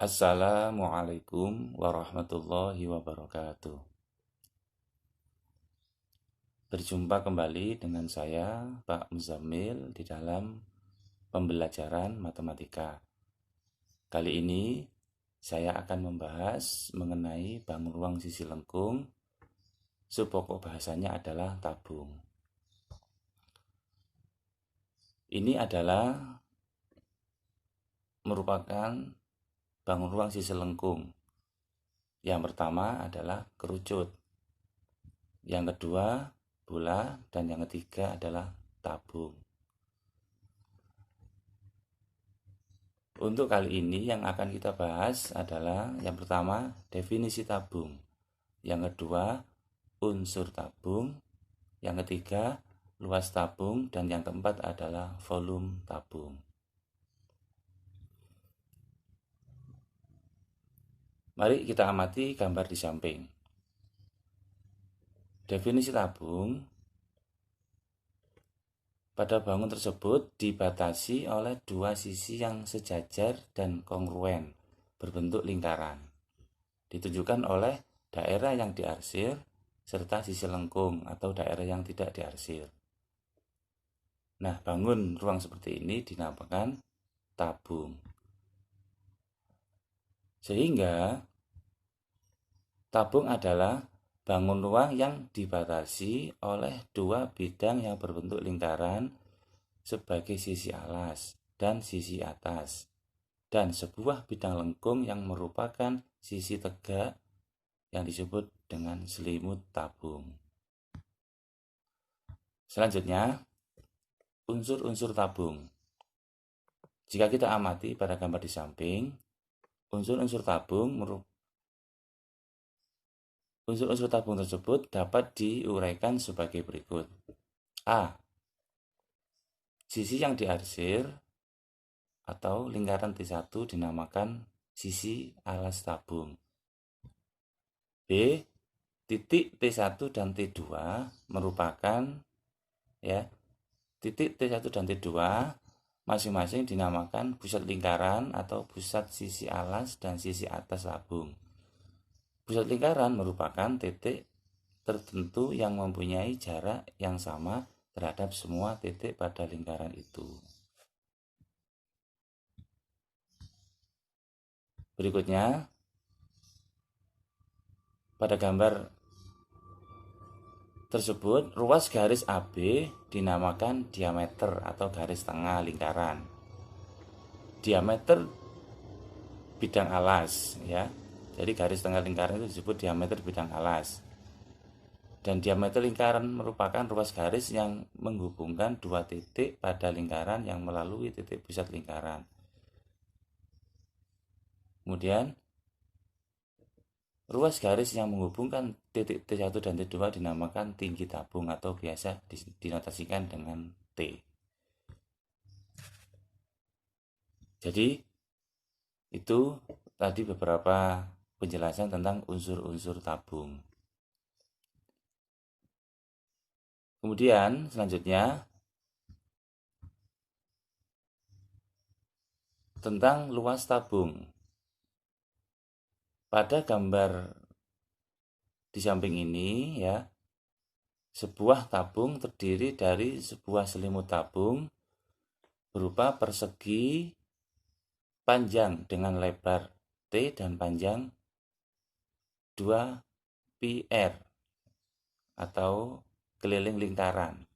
Assalamualaikum warahmatullahi wabarakatuh. Berjumpa kembali dengan saya, Pak Muzammil, di dalam pembelajaran matematika. Kali ini saya akan membahas mengenai bangun ruang sisi lengkung. Subpokok bahasanya adalah tabung. Ini adalah merupakan bangun ruang sisi lengkung. Yang pertama adalah kerucut. Yang kedua bola, dan yang ketiga adalah tabung. Untuk kali ini yang akan kita bahas adalah yang pertama definisi tabung, yang kedua unsur tabung, yang ketiga luas tabung, dan yang keempat adalah volume tabung. Mari kita amati gambar di samping. Definisi tabung: pada bangun tersebut dibatasi oleh dua sisi yang sejajar dan kongruen berbentuk lingkaran. Ditunjukkan oleh daerah yang diarsir serta sisi lengkung atau daerah yang tidak diarsir. Nah, bangun ruang seperti ini dinamakan tabung. Sehingga tabung adalah bangun ruang yang dibatasi oleh dua bidang yang berbentuk lingkaran sebagai sisi alas dan sisi atas, dan sebuah bidang lengkung yang merupakan sisi tegak yang disebut dengan selimut tabung. Selanjutnya, unsur-unsur tabung. Jika kita amati pada gambar di samping, unsur-unsur tabung tersebut dapat diuraikan sebagai berikut. A. Sisi yang diarsir atau lingkaran T1 dinamakan sisi alas tabung. B. Titik T1 dan T2 merupakan titik T1 dan T2 masing-masing dinamakan pusat lingkaran atau pusat sisi alas dan sisi atas tabung. Pusat lingkaran merupakan titik tertentu yang mempunyai jarak yang sama terhadap semua titik pada lingkaran itu. Berikutnya, pada gambar tersebut, ruas garis AB dinamakan diameter atau garis tengah lingkaran. Diameter bidang alas, ya. Jadi garis tengah lingkaran itu disebut diameter bidang alas. Dan diameter lingkaran merupakan ruas garis yang menghubungkan dua titik pada lingkaran yang melalui titik pusat lingkaran. Kemudian, ruas garis yang menghubungkan titik T1 dan T2 dinamakan tinggi tabung atau biasa dinotasikan dengan T. Jadi, itu tadi beberapa penjelasan tentang unsur-unsur tabung. Kemudian selanjutnya tentang luas tabung. Pada gambar di samping ini, ya, sebuah tabung terdiri dari sebuah selimut tabung berupa persegi panjang dengan lebar T dan panjang 2πr atau keliling lingkaran.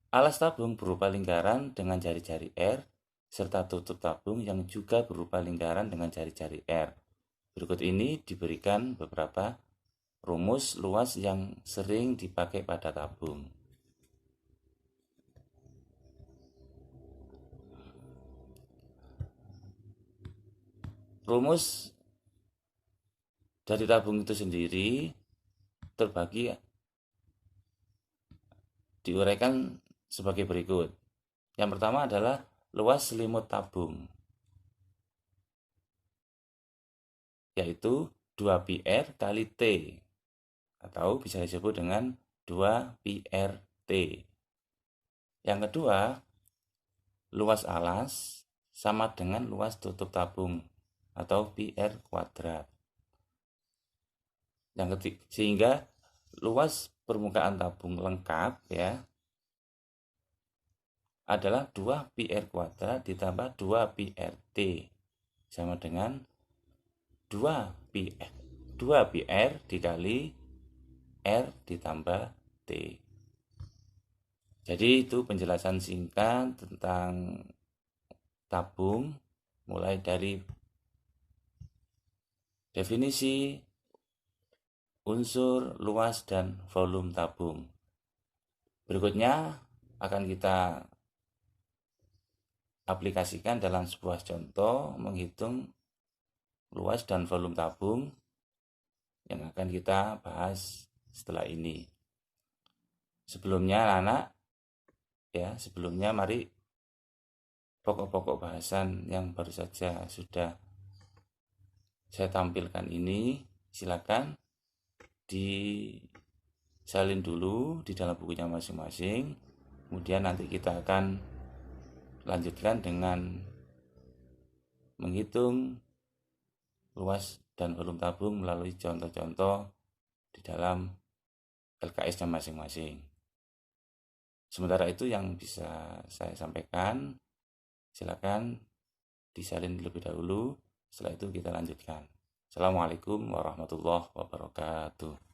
Alas tabung berupa lingkaran dengan jari-jari R serta tutup tabung yang juga berupa lingkaran dengan jari-jari R. Berikut ini diberikan beberapa rumus luas yang sering dipakai pada tabung. Rumus dari tabung itu sendiri terbagi diuraikan sebagai berikut. Yang pertama adalah luas selimut tabung, yaitu 2πr kali T, atau bisa disebut dengan 2πrt. Yang kedua, luas alas sama dengan luas tutup tabung, atau pi R kuadrat. Yang ketiga, sehingga luas permukaan tabung lengkap ya adalah 2 pi R kuadrat ditambah 2 pi RT sama dengan 2 pi R dikali R ditambah T. Jadi itu penjelasan singkat tentang tabung mulai dari definisi, unsur, luas, dan volume tabung. Berikutnya akan kita aplikasikan dalam sebuah contoh menghitung luas dan volume tabung yang akan kita bahas setelah ini. Sebelumnya mari pokok-pokok bahasan yang baru saja sudah saya tampilkan ini silakan disalin dulu di dalam bukunya masing-masing. Kemudian nanti kita akan lanjutkan dengan menghitung luas dan volume tabung melalui contoh-contoh di dalam LKS-nya masing-masing. Sementara itu yang bisa saya sampaikan, silakan disalin terlebih dahulu. Setelah itu kita lanjutkan. Assalamualaikum warahmatullahi wabarakatuh.